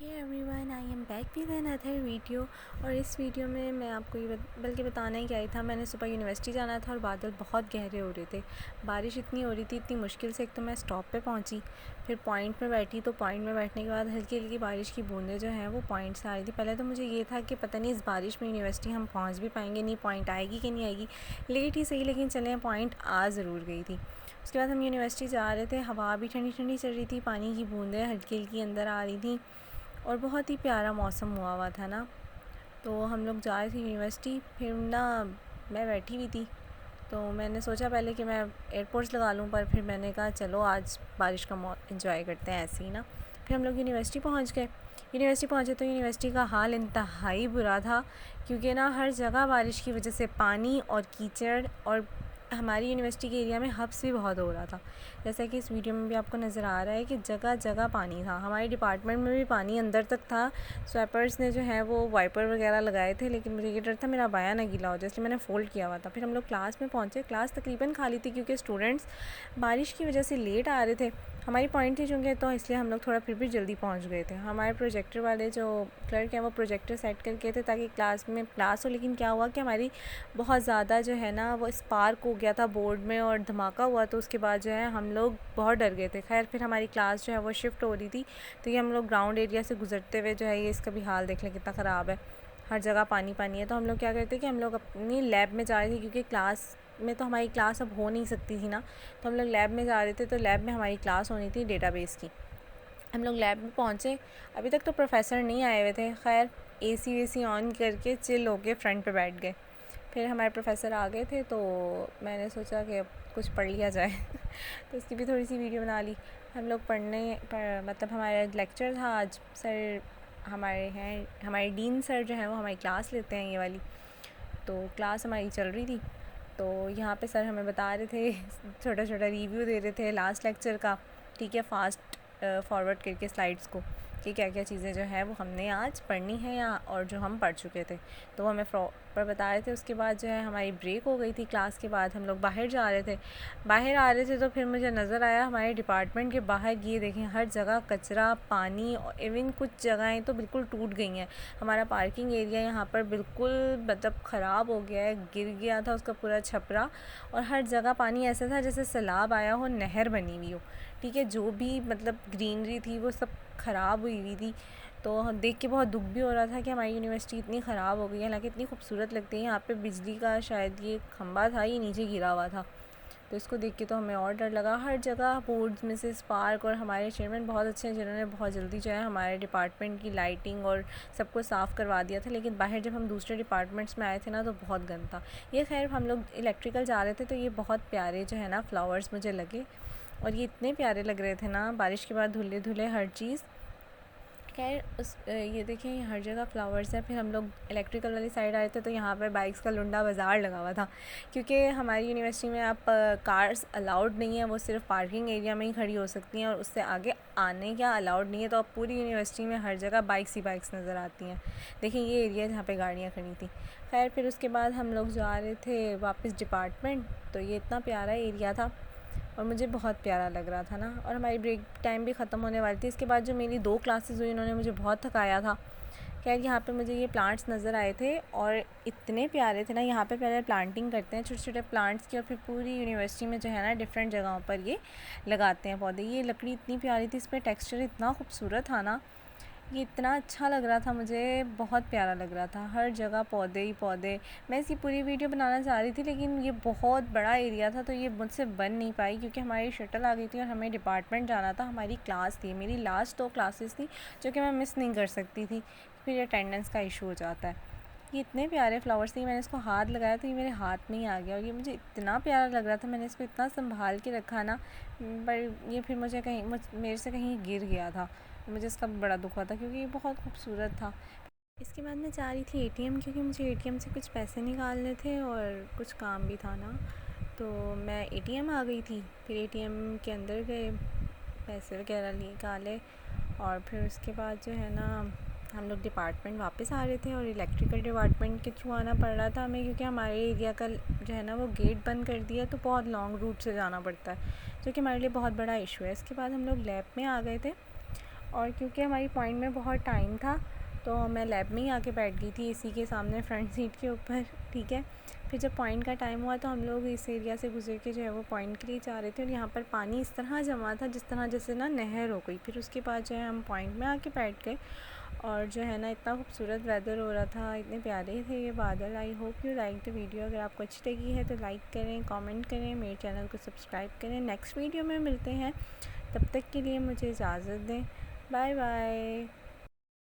Hey everyone, I am back with another video. और इस video में मैं आपको ये बल्कि बताना ही क्या ही था। मैंने सुबह यूनिवर्सिटी जाना था और बादल बहुत गहरे हो रहे थे, बारिश इतनी हो रही थी, इतनी मुश्किल से। एक तो मैं स्टॉप पे पहुंची, फिर पॉइंट में बैठी, तो पॉइंट में बैठने के बाद हल्की हल्की बारिश की बूंदें जो हैं वो पॉइंट से आ रही थी। पहले तो मुझे ये था कि पता नहीं इस बारिश में यूनिवर्सिटी हम पहुँच भी पाएंगे, नहीं पॉइंट आएगी कि नहीं आएगी। लेट ही सही, लेकिन चलें, पॉइंट आ ज़रूर गई थी। उसके बाद हम यूनिवर्सिटी जा रहे थे, हवा भी ठंडी ठंडी चल रही थी, पानी की बूंदें हल्की हल्की अंदर आ रही थी और बहुत ही प्यारा मौसम हुआ था ना। तो हम लोग जा रहे थे यूनिवर्सिटी, फिर ना मैं बैठी हुई थी, तो मैंने सोचा पहले कि मैं एयरपोर्ट्स लगा लूँ, पर फिर मैंने कहा चलो आज बारिश का एंजॉय करते हैं ऐसे ही ना। फिर हम लोग यूनिवर्सिटी पहुँच गए। यूनिवर्सिटी पहुँचे तो यूनिवर्सिटी का हाल इंतहाई बुरा था, क्योंकि ना हर जगह बारिश की वजह से पानी और कीचड़, और हमारी यूनिवर्सिटी के एरिया में हब्स भी बहुत हो रहा था। जैसा कि इस वीडियो में भी आपको नज़र आ रहा है कि जगह जगह पानी था। हमारे डिपार्टमेंट में भी पानी अंदर तक था। स्वैपर्स ने जो है वो वाइपर वगैरह लगाए थे, लेकिन मुझे ये डर था मेरा बाया ना गीला हो जाए, इसलिए मैंने फ़ोल्ड किया हुआ था। फिर हम लोग क्लास में पहुँचे। क्लास तकरीबन खाली थी, क्योंकि स्टूडेंट्स बारिश की वजह से लेट आ रहे थे। हमारी पॉइंट थी चूँकि, तो इसलिए हम लोग थोड़ा फिर भी जल्दी पहुँच गए थे। हमारे प्रोजेक्टर वाले जो क्लर्क हैं वो प्रोजेक्टर सेट करके थे ताकि क्लास में क्लास हो। लेकिन क्या हुआ कि हमारी बहुत ज़्यादा जो है ना वो स्पार्क हो गया था बोर्ड में और धमाका हुआ, तो उसके बाद जो है हम लोग बहुत डर गए थे। खैर फिर हमारी क्लास जो है वो शिफ्ट हो रही थी, तो ये हम लोग ग्राउंड एरिया से गुजरते हुए जो है, ये इसका भी हाल देख लें कितना ख़राब है, हर जगह पानी पानी है। तो हम लोग क्या करते कि हम लोग अपनी लैब में जा रहे थे, क्योंकि क्लास में तो हमारी क्लास अब हो नहीं सकती थी ना, तो हम लोग लैब में जा रहे थे। तो लैब में हमारी क्लास होनी थी डेटाबेस की। हम लोग लैब में पहुँचे, अभी तक तो प्रोफेसर नहीं आए हुए थे। खैर एसी वेसी ऑन करके चिल होके फ्रंट पे बैठ गए। फिर हमारे प्रोफेसर आ गए थे, तो मैंने सोचा कि अब कुछ पढ़ लिया जाए तो उसकी भी थोड़ी सी वीडियो बना ली। हम लोग मतलब हमारा लेक्चर था आज। सर हमारे हैं, हमारे डीन सर जो हैं वो हमारी क्लास लेते हैं, ये वाली। तो क्लास हमारी चल रही थी, तो यहाँ पे सर हमें बता रहे थे छोटा छोटा रिव्यू दे रहे थे लास्ट लेक्चर का। ठीक है, फास्ट फॉरवर्ड करके स्लाइड्स को, कि क्या क्या चीज़ें जो है वो हमने आज पढ़नी है या और जो हम पढ़ चुके थे, तो वो हमें प्रॉपर बता रहे थे। उसके बाद जो है हमारी ब्रेक हो गई थी क्लास के बाद, हम लोग बाहर जा रहे थे। बाहर आ रहे थे तो फिर मुझे नज़र आया हमारे डिपार्टमेंट के बाहर, ये देखें हर जगह कचरा, पानी, और इवन कुछ जगहें तो बिल्कुल टूट गई हैं। हमारा पार्किंग एरिया यहाँ पर बिल्कुल मतलब ख़राब हो गया है, गिर गया था उसका पूरा छपरा, और हर जगह पानी ऐसा था जैसे सैलाब आया हो, नहर बनी हुई हो। ठीक है, जो भी मतलब ग्रीनरी थी वो सब ख़राब हुई हुई थी। तो देख के बहुत दुख भी हो रहा था कि हमारी यूनिवर्सिटी इतनी ख़राब हो गई है। हालांकि इतनी खूबसूरत लगती है। यहाँ पे बिजली का शायद ये खंबा था, ये नीचे गिरा हुआ था, तो इसको देख के तो हमें और डर लगा। हर जगह बोर्ड्स में से स्पार्क, और हमारे चेयरमैन बहुत अच्छे हैं जिन्होंने बहुत जल्दी जो है हमारे डिपार्टमेंट की लाइटिंग और सबको साफ़ करवा दिया था। लेकिन बाहर जब हम दूसरे डिपार्टमेंट्स में आए थे ना, तो बहुत गंद था। ये खैर हम लोग इलेक्ट्रिकल जा रहे थे, तो ये बहुत प्यारे जो है ना फ्लावर्स मुझे लगे, और ये इतने प्यारे लग रहे थे ना, बारिश के बाद धुले धुले हर चीज़। खैर ये देखें, ये हर जगह फ्लावर्स हैं। फिर हम लोग इलेक्ट्रिकल वाली साइड आए थे, तो यहाँ पर बाइक्स का लुंडा बाज़ार लगा हुआ था, क्योंकि हमारी यूनिवर्सिटी में आप कार्स अलाउड नहीं है, वो सिर्फ पार्किंग एरिया में ही खड़ी हो सकती हैं, और उससे आगे आने क्या अलाउड नहीं है। तो अब पूरी यूनिवर्सिटी में हर जगह बाइक्स ही बाइक्स नज़र आती हैं। देखें ये एरिया जहाँ पर गाड़ियाँ खड़ी थी। खैर फिर उसके बाद हम लोग जा रहे थे वापस डिपार्टमेंट, तो ये इतना प्यारा एरिया था और मुझे बहुत प्यारा लग रहा था ना। और हमारी ब्रेक टाइम भी ख़त्म होने वाली थी। इसके बाद जो मेरी 2 क्लासेस हुई, उन्होंने मुझे बहुत थकाया था। खैर यहाँ पे मुझे ये प्लांट्स नज़र आए थे और इतने प्यारे थे ना। यहाँ पे पहले प्लांटिंग करते हैं छोटे छोटे प्लांट्स की, और फिर पूरी यूनिवर्सिटी में जो है ना डिफरेंट जगहों पर ये लगाते हैं पौधे। ये लकड़ी इतनी प्यारी थी, इस पर टेक्स्चर इतना खूबसूरत था ना, ये इतना अच्छा लग रहा था, मुझे बहुत प्यारा लग रहा था। हर जगह पौधे ही पौधे। मैं इसकी पूरी वीडियो बनाना चाह रही थी, लेकिन ये बहुत बड़ा एरिया था, तो ये मुझसे बन नहीं पाई, क्योंकि हमारी शटल आ गई थी और हमें डिपार्टमेंट जाना था। हमारी क्लास थी, मेरी लास्ट 2 क्लासेस थी जो कि मैं मिस नहीं कर सकती थी, फिर अटेंडेंस का इशू हो जाता है। ये इतने प्यारे फ्लावर्स थे, मैंने इसको हाथ लगाया तो ये मेरे हाथ में ही आ गया, और ये मुझे इतना प्यारा लग रहा था, मैंने इसको इतना संभाल के रखा ना, पर ये फिर मेरे से कहीं गिर गया था। मुझे इसका बड़ा दुख हुआ था, क्योंकि ये बहुत खूबसूरत था। इसके बाद मैं जा रही थी एटीएम, क्योंकि मुझे एटीएम से कुछ पैसे निकालने थे और कुछ काम भी था ना, तो मैं एटीएम आ गई थी। फिर एटीएम के अंदर गए, पैसे वगैरह निकाले, और फिर उसके बाद जो है ना हम लोग डिपार्टमेंट वापस आ रहे थे, और इलेक्ट्रिकल डिपार्टमेंट के थ्रू आना पड़ रहा था हमें, क्योंकि हमारे एरिया का जो है ना वो गेट बंद कर दिया, तो बहुत लॉन्ग रूट से जाना पड़ता है, जो कि हमारे लिए बहुत बड़ा इशू है। इसके बाद हम लोग लैब में आ गए थे, और क्योंकि हमारी पॉइंट में बहुत टाइम था तो मैं लैब में ही आके बैठ गई थी इसी के सामने फ्रंट सीट के ऊपर, ठीक है। फिर जब पॉइंट का टाइम हुआ तो हम लोग इस एरिया से गुजर के जो है वो पॉइंट के लिए जा रहे थे और यहाँ पर पानी इस तरह जमा था जिस तरह जैसे ना नहर हो गई। फिर उसके बाद जो है हम पॉइंट में आके बैठ गए और जो है ना इतना खूबसूरत वेदर हो रहा था, इतने प्यारे थे ये बादल। I hope you like the video. अगर आपको अच्छी लगी है तो लाइक करें, कमेंट करें, मेरे चैनल को सब्सक्राइब करें। नेक्स्ट वीडियो में मिलते हैं, तब तक के लिए मुझे इजाज़त दें। Bye bye.